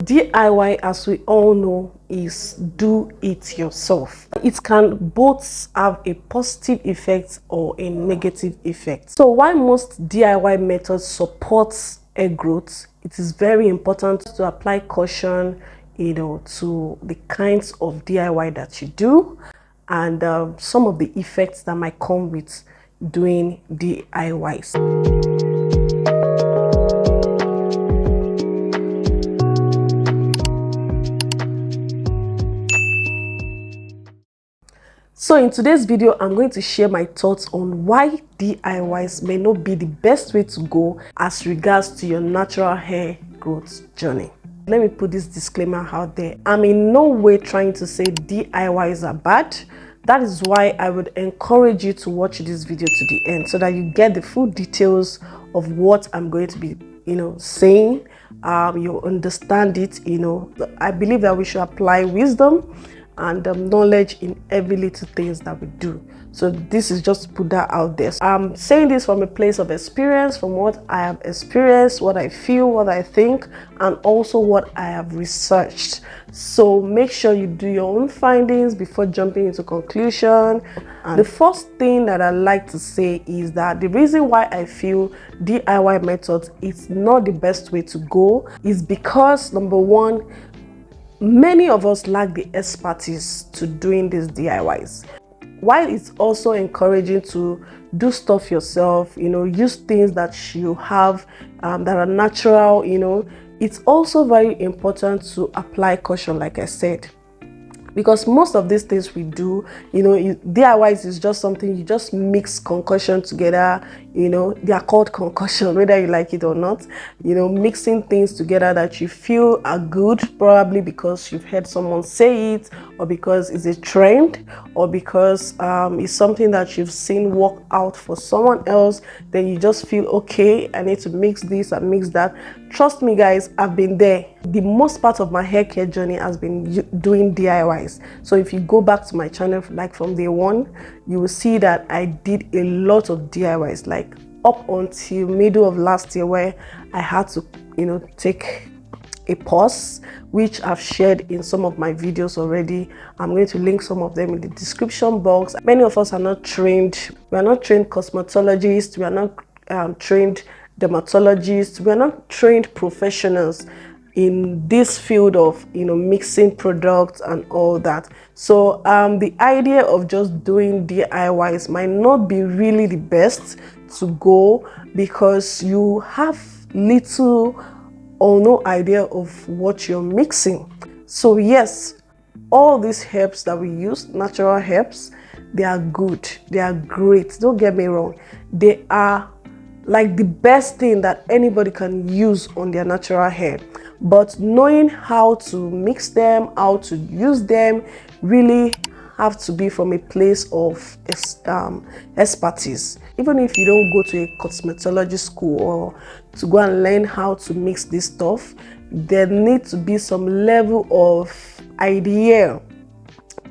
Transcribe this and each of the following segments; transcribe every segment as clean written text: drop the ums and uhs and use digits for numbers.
DIY, as we all know, is do it yourself. It can both have a positive effect or a negative effect. So while most DIY methods support hair growth, it is very important to apply caution, to the kinds of DIY that you do, and some of the effects that might come with doing DIYs. So in today's video, I'm going to share my thoughts on why DIYs may not be the best way to go as regards to your natural hair growth journey. Let me put this disclaimer out there. I'm in no way trying to say DIYs are bad. That is why I would encourage you to watch this video to the end so that you get the full details of what I'm going to be, saying. You'll understand it. I believe that we should apply wisdom and knowledge in every little things that we do. So this is just to put that out there. I'm saying this from a place of experience, from what I have experienced, what I feel, what I think, and also what I have researched. So make sure you do your own findings before jumping into conclusion. And the first thing that I like to say is that the reason why I feel DIY methods is not the best way to go is because, number one, many of us lack the expertise to doing these DIYs. While it's also encouraging to do stuff yourself, use things that you have that are natural, it's also very important to apply caution, like I said. Because most of these things we do, DIYs is just something you just mix concoction together. They are called concoction, whether you like it or not. Mixing things together that you feel are good, probably because you've heard someone say it, or because it's a trend, or because it's something that you've seen work out for someone else. Then you just feel, okay, I need to mix this and mix that. Trust me, guys, I've been there. The most part of my hair care journey has been doing DIYs. So if you go back to my channel, like from day one, you will see that I did a lot of DIYs, like up until middle of last year, where I had to, take a pause, which I've shared in some of my videos already. I'm going to link some of them in the description box. Many of us are not trained. We are not trained cosmetologists. We are not trained dermatologists. We are not trained professionals in this field of mixing products and all that. So the idea of just doing DIYs might not be really the best to go, because you have little or no idea of what you're mixing. So yes, all these herbs that we use, natural herbs, they are good, they are great, don't get me wrong. They are like the best thing that anybody can use on their natural hair. But knowing how to mix them, how to use them, really have to be from a place of expertise. Even if you don't go to a cosmetology school or to go and learn how to mix this stuff, there needs to be some level of idea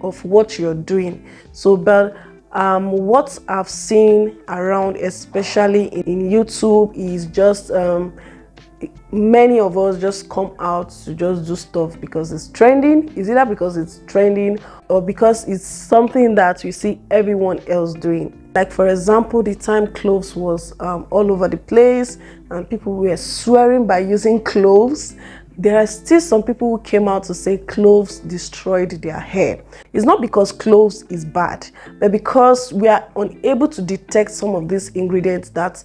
of what you're doing. So, but what I've seen around, especially in YouTube, is just many of us just come out to just do stuff because it's trending. Is either because it's trending or because it's something that you see everyone else doing. Like, for example, the time cloves was all over the place and people were swearing by using cloves. There are still some people who came out to say cloves destroyed their hair. It's not because cloves is bad, but because we are unable to detect some of these ingredients that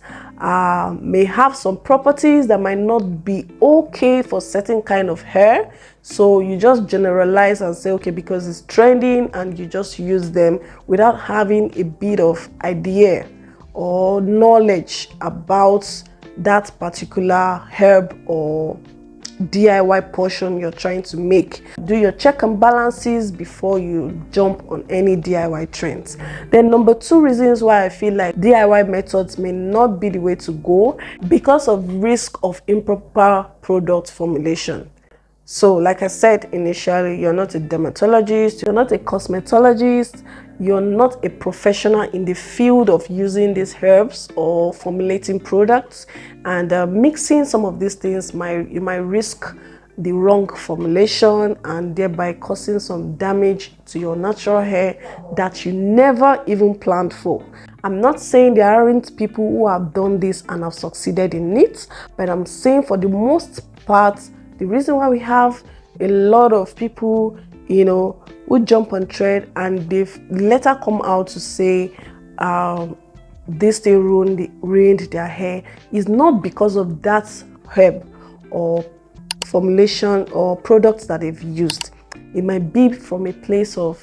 may have some properties that might not be okay for certain kind of hair. So you just generalize and say, okay, because it's trending, and you just use them without having a bit of idea or knowledge about that particular herb or DIY portion you're trying to make. Do your check and balances before you jump on any DIY trends. Then number two reasons why I feel like DIY methods may not be the way to go, because of risk of improper product formulation. So like I said initially, you're not a dermatologist, you're not a cosmetologist, you're not a professional in the field of using these herbs or formulating products, and mixing some of these things you might risk the wrong formulation and thereby causing some damage to your natural hair that you never even planned for. I'm not saying there aren't people who have done this and have succeeded in it, but I'm saying for the most part, the reason why we have a lot of people, you know, who jump on trend and they've later come out to say this thing ruined their hair is not because of that herb or formulation or products that they've used. It might be from a place of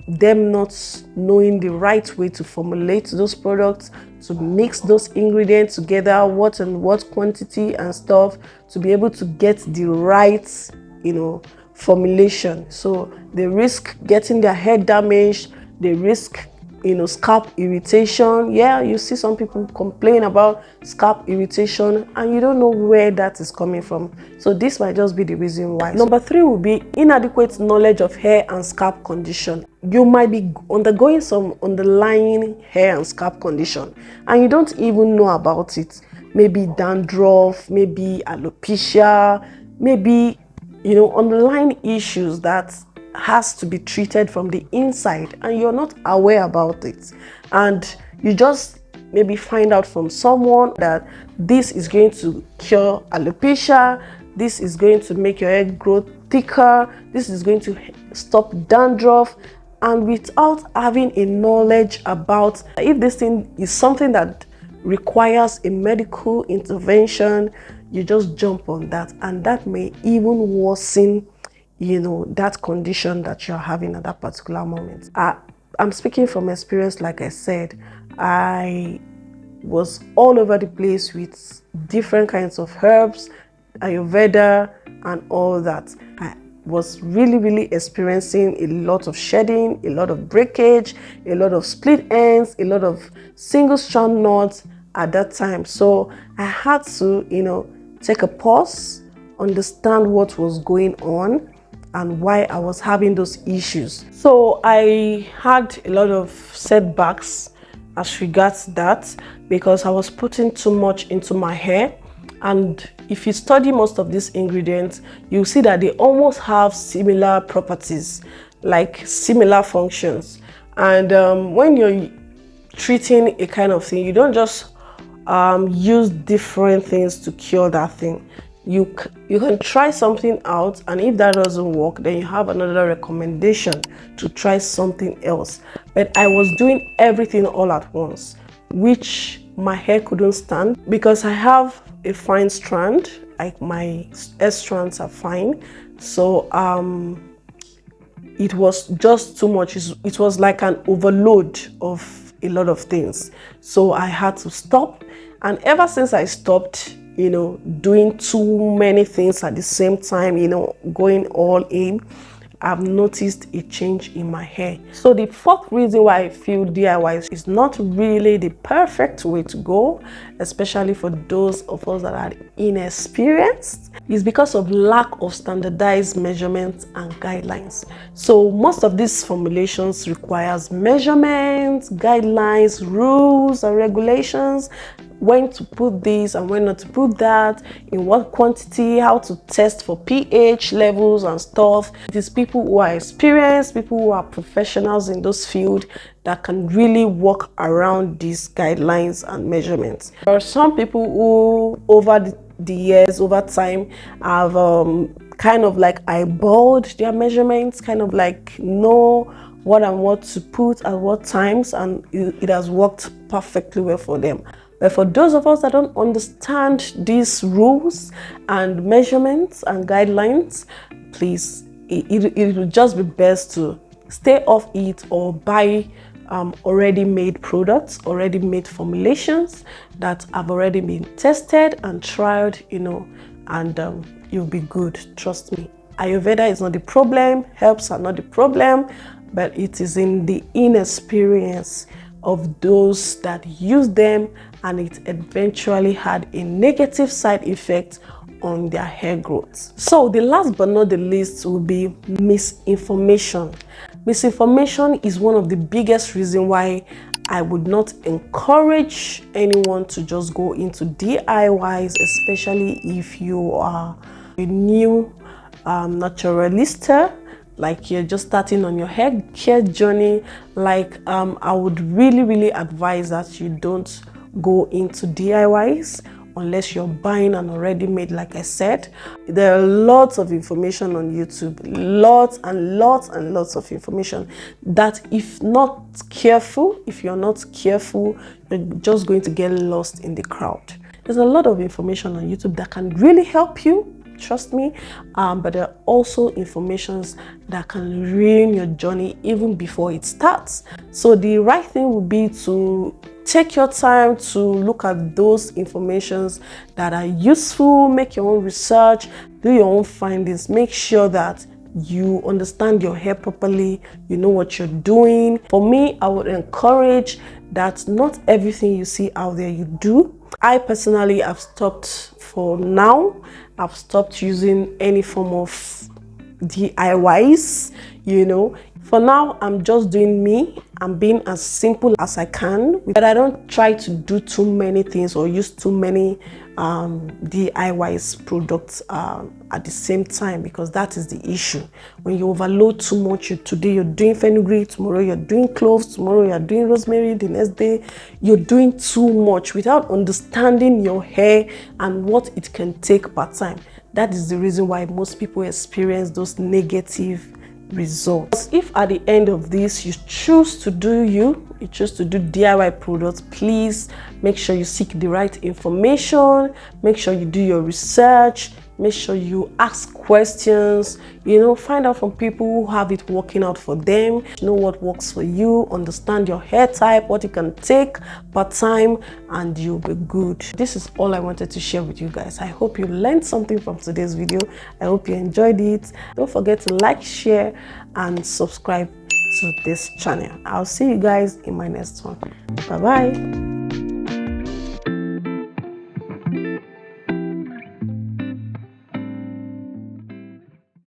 them not knowing the right way to formulate those products, to mix those ingredients together, what and what quantity and stuff, to be able to get the right, you know, formulation. So they risk getting their hair damaged, they risk, you know, scalp irritation. Yeah, you see some people complain about scalp irritation and you don't know where that is coming from. So this might just be the reason why. Number 3 will be inadequate knowledge of hair and scalp condition. You might be undergoing some underlying hair and scalp condition and you don't even know about it. Maybe dandruff, maybe alopecia, maybe, you know, underlying issues that has to be treated from the inside and you're not aware about it, and you just maybe find out from someone that this is going to cure alopecia, this is going to make your hair grow thicker, this is going to stop dandruff, and without having a knowledge about if this thing is something that requires a medical intervention, you just jump on that and that may even worsen, you know, that condition that you're having at that particular moment. I'm speaking from experience. Like I said, I was all over the place with different kinds of herbs, Ayurveda and all that. I was really experiencing a lot of shedding, a lot of breakage, a lot of split ends, a lot of single strand knots at that time. So I had to, you know, take a pause, understand what was going on and why I was having those issues. So I had a lot of setbacks as regards that because I was putting too much into my hair. And if you study most of these ingredients, you'll see that they almost have similar properties, like similar functions. And when you're treating a kind of thing, you don't just use different things to cure that thing. You can try something out, and if that doesn't work, then you have another recommendation to try something else. But I was doing everything all at once, which my hair couldn't stand because I have a fine strand, like my S strands are fine. So it was just too much. It was like an overload of a lot of things. So I had to stop, and ever since I stopped, you know, doing too many things at the same time, you know, going all in, I've noticed a change in my hair. So the 4th reason why I feel DIY is not really the perfect way to go, especially for those of us that are inexperienced, is because of lack of standardized measurements and guidelines. So most of these formulations requires measurements, guidelines, rules and regulations, when to put this and when not to put that, in what quantity, how to test for pH levels and stuff. It is people who are experienced, people who are professionals in those fields that can really work around these guidelines and measurements. There are some people who over the years, over time, have kind of like eyeballed their measurements, kind of like know what and what to put at what times, and it has worked perfectly well for them. But for those of us that don't understand these rules and measurements and guidelines, please, it would just be best to stay off it or buy already made products, already made formulations that have already been tested and tried, you know, and you'll be good, trust me. Ayurveda is not the problem, herbs are not the problem, but it is in the inexperience of those that use them, and it eventually had a negative side effect on their hair growth. So the last but not the least will be misinformation. Misinformation is one of the biggest reasons why I would not encourage anyone to just go into DIYs, especially if you are a new naturalista, like you're just starting on your hair care journey, like I would really advise that you don't go into DIYs unless you're buying an already made. Like I said, there are lots of information on YouTube, lots of information that if you're not careful, you're just going to get lost in the crowd. There's a lot of information on YouTube that can really help you, trust me, but there are also informations that can ruin your journey even before it starts. So the right thing would be to take your time to look at those informations that are useful, make your own research, do your own findings, make sure that you understand your hair properly, you know what you're doing. For me, I would encourage that not everything you see out there you do. I personally have stopped for now. I've stopped using any form of DIYs, you know. For now, I'm just doing me. I'm being as simple as I can, but I don't try to do too many things or use too many DIYs products at the same time, because that is the issue. When you overload too much, today you're doing fenugreek, tomorrow you're doing cloves, tomorrow you're doing rosemary, the next day you're doing too much without understanding your hair and what it can take per time. That is the reason why most people experience those negative results. If at the end of this you choose to do DIY products, please make sure you seek the right information, make sure you do your research, make sure you ask questions, you know, find out from people who have it working out for them, know what works for you, understand your hair type, what it can take per time, and you'll be good. This is all I wanted to share with you guys. I hope you learned something from today's video. I hope you enjoyed it. Don't forget to like, share, and subscribe to this channel. I'll see you guys in my next one. Bye bye.